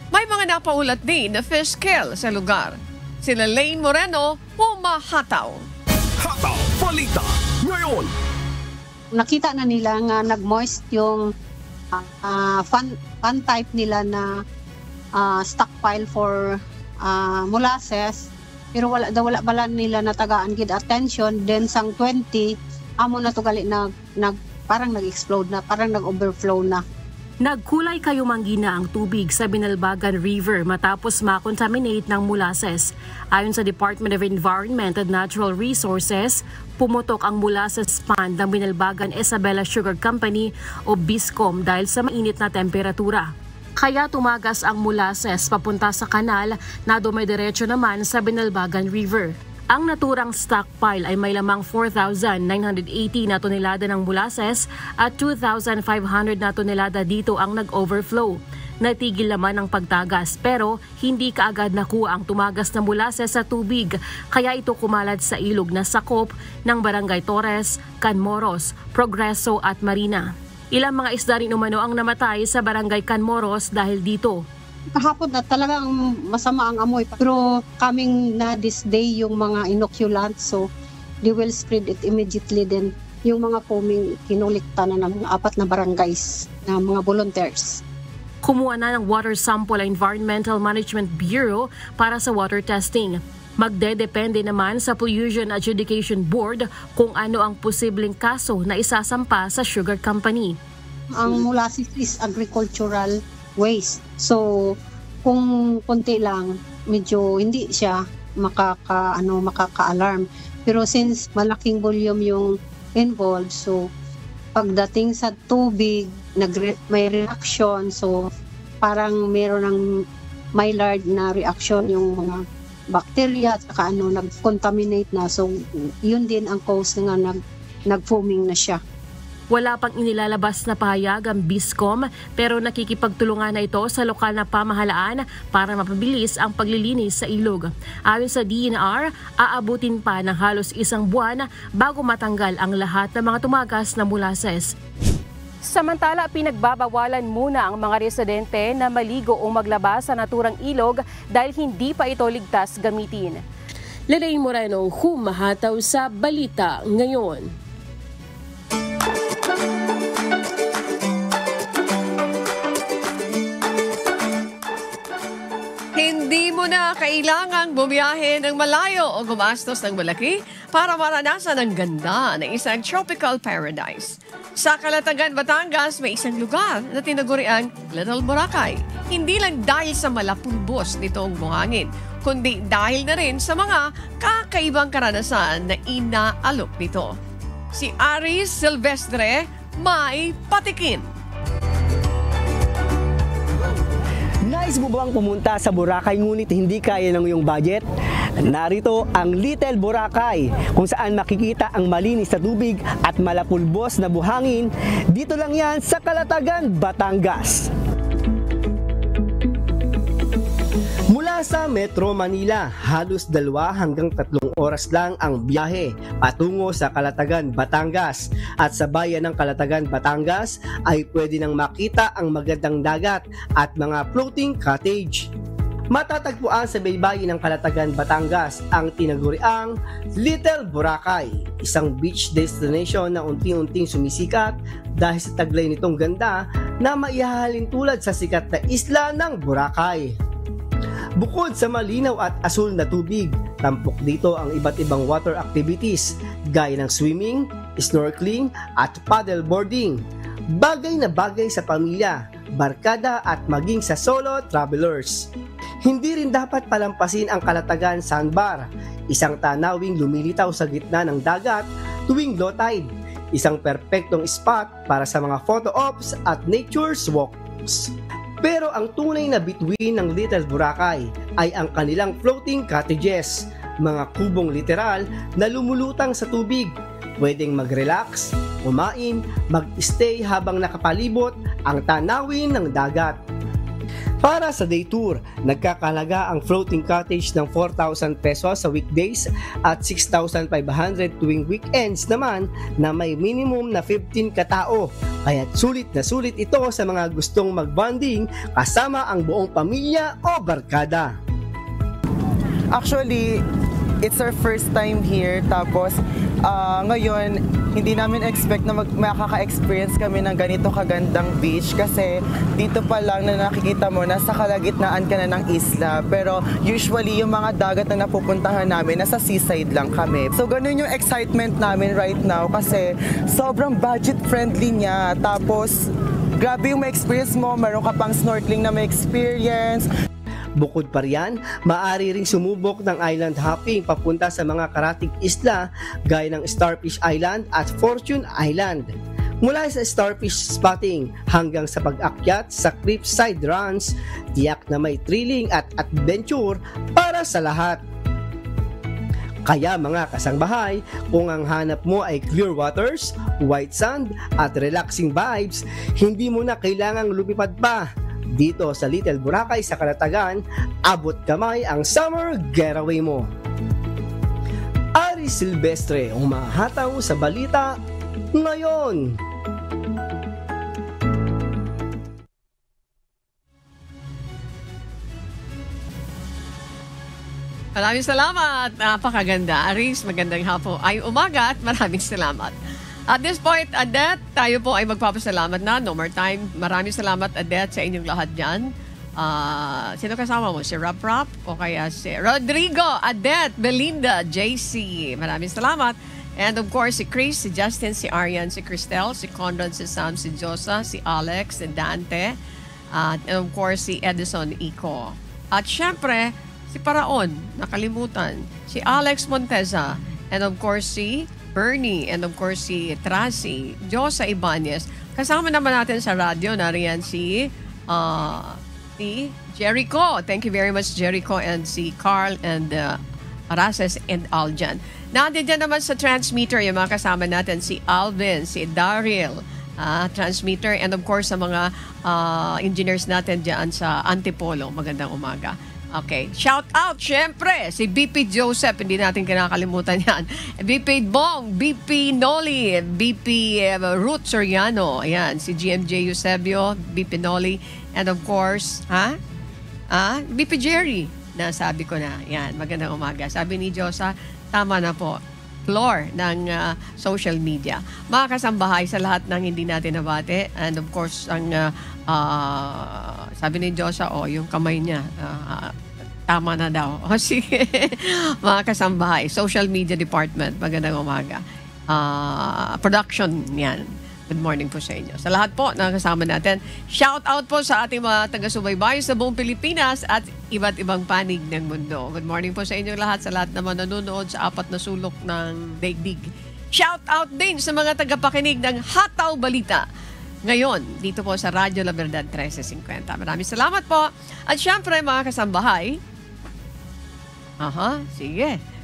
[SPEAKER 2] May mga napaulat din na fish kill sa lugar. Sila Lane Moreno, humahataw.
[SPEAKER 1] Hataw Balita ngayon.
[SPEAKER 3] Nakita na nila nga nag-moist yung fan type nila na stockpile for molasses, pero wala nila natagaan gid attention. Then sang 20 amo na to gali parang nag-explode na, parang nag-overflow na.
[SPEAKER 15] Nagkulay kayumanggina ang tubig sa Binalbagan River matapos makontaminate ng molasses. Ayon sa Department of Environment and Natural Resources, pumutok ang molasses pond ng Binalbagan Isabela Sugar Company o BISCOM dahil sa mainit na temperatura. Kaya tumagas ang molasses papunta sa kanal na dumidiretso naman sa Binalbagan River. Ang naturang stockpile ay may lamang 4,980 na tonelada ng molasses at 2,500 na tonelada dito ang nag-overflow. Natigil naman ang pagtagas pero hindi kaagad nakuha ang tumagas na molasses sa tubig kaya ito kumalat sa ilog na sakop ng Barangay Torres, Canmoros, Progreso at Marina. Ilang mga isda rin umano ang namatay sa Barangay Canmoros dahil dito.
[SPEAKER 3] Kahapon na talagang masama ang amoy. Pero coming na this day yung mga inoculant, so they will spread it immediately. Then yung mga foaming kinulikta na ng mga 4 na barangays na mga volunteers.
[SPEAKER 15] Kumuha na ng water sample ang Environmental Management Bureau para sa water testing. Magdedepende naman sa Pollution Adjudication Board kung ano ang posibleng kaso na isasampa sa sugar company.
[SPEAKER 3] Ang molasses is agricultural waste. So, kung konti lang, medyo hindi siya makaka-alarm. Pero since malaking volume yung involved, so pagdating sa tubig, may reaction, so parang meron ng mild na reaction yung mga bacteria at saka nag-contaminate na. So yun din ang cause nga nag-foaming na siya.
[SPEAKER 4] Wala pang inilalabas na pahayag ang BISCOM pero nakikipagtulungan na ito sa lokal na pamahalaan para mapabilis ang paglilinis sa ilog. Ayon sa DNR, aabutin pa ng halos 1 buwan bago matanggal ang lahat ng mga tumagas na molasses. Samantala, pinagbabawalan muna ang mga residente na maligo o maglaba sa naturang ilog dahil hindi pa ito ligtas gamitin. Lelaine Moreno, humahataw sa Balita Ngayon.
[SPEAKER 2] Hindi mo na kailangang bumiyahe ng malayo o gumastos ng malaki para maranasan ang ganda ng isang tropical paradise. Sa Calatagan, Batangas, may isang lugar na tinaguriang Little Boracay. Hindi lang dahil sa malapulbos nitong buhangin, kundi dahil na rin sa mga kakaibang karanasan na inaalok nito. Si Aris Silvestre may patikin.
[SPEAKER 22] Nais mo bang pumunta sa Boracay ngunit hindi kaya ng iyong budget? Narito ang Little Boracay kung saan makikita ang malinis na tubig at malapulbos na buhangin. Dito lang yan sa Calatagan, Batangas. Mula sa Metro Manila, halos 2 hanggang 3 oras lang ang biyahe patungo sa Calatagan, Batangas. At sa bayan ng Calatagan, Batangas ay pwede nang makita ang magandang dagat at mga floating cottage. Matatagpuan sa baybayin ng Calatagan, Batangas ang tinaguriang Little Boracay, isang beach destination na unti-unting sumisikat dahil sa taglay nitong ganda na maihahalin tulad sa sikat na isla ng Boracay. Bukod sa malinaw at asul na tubig, tampok dito ang iba't ibang water activities gaya ng swimming, snorkeling at paddleboarding. Bagay na bagay sa pamilya, barkada at maging sa solo travelers. Hindi rin dapat palampasin ang Calatagan Sandbar, isang tanawing lumilitaw sa gitna ng dagat tuwing low tide, isang perpektong spot para sa mga photo ops at nature walks. Pero ang tunay na bituin ng Little Boracay ay ang kanilang floating cottages, mga kubong literal na lumulutang sa tubig. Pwedeng mag-relax, kumain, mag-stay habang nakapalibot ang tanawin ng dagat. Para sa day tour, nagkakalaga ang floating cottage ng 4,000 pesos sa weekdays at 6,500 tuwing weekends naman na may minimum na 15 katao. Kaya't sulit na sulit ito sa mga gustong mag-bonding kasama ang buong pamilya o barkada.
[SPEAKER 23] Actually, it's our first time here, tapos ngayon hindi namin expect na makaka-experience kami ng ganito kagandang beach kasi dito pa lang na nakikita mo nasa kalagitnaan ka na ng isla, pero usually yung mga dagat na napupuntahan namin nasa seaside lang kami. So ganun yung excitement namin right now kasi sobrang budget friendly niya, tapos grabe yung ma-experience mo, meron ka pang snorkeling na ma-experience.
[SPEAKER 22] Bukod pa riyan, maaari ring sumubok ng island hopping papunta sa mga karatig isla gaya ng Starfish Island at Fortune Island. Mula sa starfish spotting hanggang sa pag-akyat sa cliffside runs, tiyak na may thrilling at adventure para sa lahat. Kaya mga kasangbahay, kung ang hanap mo ay clear waters, white sand at relaxing vibes, hindi mo na kailangang lumipad pa. Dito sa Little Boracay sa Calatagan, abot kamay ang summer getaway mo. Aris Silvestre, humahataw sa Balita Ngayon.
[SPEAKER 2] Maraming salamat. Napakaganda. Aris, magandang hapon. Ay umaga at maraming salamat. At this point, Adet, tayo po ay magpapasalamat na. No more time. Maraming salamat, Adet, sa inyong lahat dyan. Sino kasama mo? Si Rap o kaya si Rodrigo, Adet, Belinda, JC. Maraming salamat. And of course, si Chris, si Justin, si Arian, si Cristel, si Conrad, si Sam, si Josa, si Alex, si Dante, and of course, si Edison Ico. At syempre, si Paraon, nakalimutan, si Alex Monteza, and of course si Bernie, and of course si Tracy, Josa Ibanez. Kasama naman natin sa radyo, nariyan si Jericho. Thank you very much, Jericho, and si Carl and Arases and Aljan. Nandiyan naman sa transmitter yung mga kasama natin, si Alvin, si Daryl, transmitter, and of course sa mga engineers natin dyan sa Antipolo. Magandang umaga. Okay. Shout out, syempre, si BP Joseph, hindi natin kinakalimutan yan. BP Bong, BP Noli, BP Ruth Soriano, ayan, si GMJ Eusebio, BP Noli, and of course, BP Jerry, nasabi ko na, yan, magandang umaga. Sabi ni Josa, tama na po. Floor ng social media. Mga kasambahay sa lahat ng hindi natin nabate, and of course ang sabi ni Josa, yung kamay niya tama na daw. Sige. Mga kasambahay, social media department, magandang umaga. Production yan. Good morning po sa inyo. Sa lahat po na kasama natin, shout out po sa ating mga taga-subaybay sa buong Pilipinas at iba't ibang panig ng mundo. Good morning po sa inyo lahat, sa lahat naman nanonood sa 4 na sulok ng daigdig. Shout out din sa mga tagapakinig ng Hataw Balita. Ngayon, dito po sa Radyo La Verdad 1350. Maraming salamat po. At syempre mga kasambahay, sige.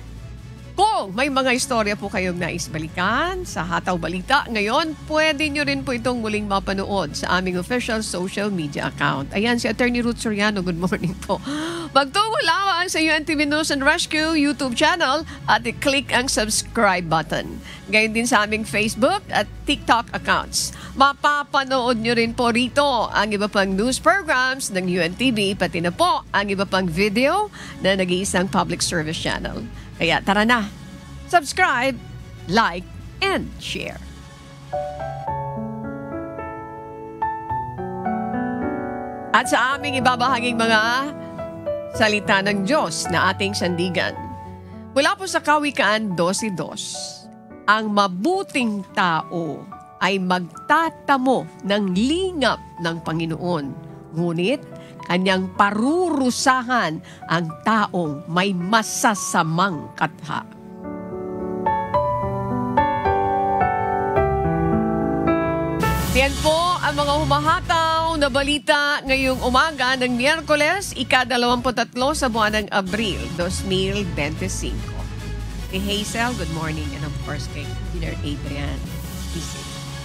[SPEAKER 2] Kung may mga istorya po kayong nais balikan sa Hataw Balita, ngayon pwede nyo rin po itong muling mapanood sa aming official social media account. Ayan, si Attorney Ruth Soriano, good morning po. Magtungo lamang sa UNTV News and Rescue YouTube channel at i-click ang subscribe button. Gayon din sa aming Facebook at TikTok accounts. Mapapanood nyo rin po rito ang iba pang news programs ng UNTV, pati na po ang iba pang video na nag-iisang public service channel. Kaya tara na, subscribe, like, and share. At sa aming ibabahaging mga salita ng Diyos na ating sandigan, mula po sa Kawikaan 12:2, ang mabuting tao ay magtatamo ng lingap ng Panginoon, ngunit kanyang parurusahan ang taong may masasamang katha. Yan po ang mga humahataw na balita ngayong umaga ng Miyerkules, ika-23 sa buwan ng Abril, 2025. Kay Hazel, good morning, and of course kay Engineer Adrian.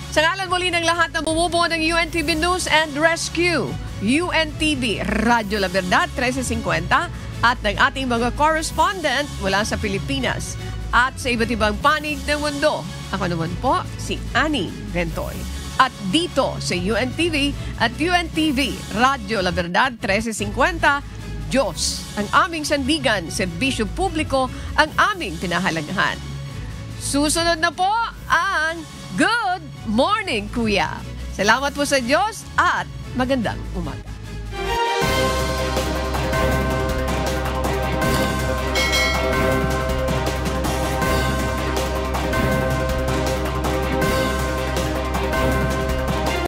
[SPEAKER 2] Sa ngalan muli ng lahat na bumubuo ng UNTV News and Rescue, UNTV Radyo La Verdad 1350 at ng ating mga correspondent mula sa Pilipinas at sa iba't ibang panig ng mundo. Ako naman po si Annie Rentoy. At dito sa UNTV at UNTV Radyo La Verdad 1350, Diyos ang aming sandigan, serbisyo publiko ang aming pinahalagahan. Susunod na po ang Good Morning, Kuya. Salamat po sa Diyos at magandang umaga.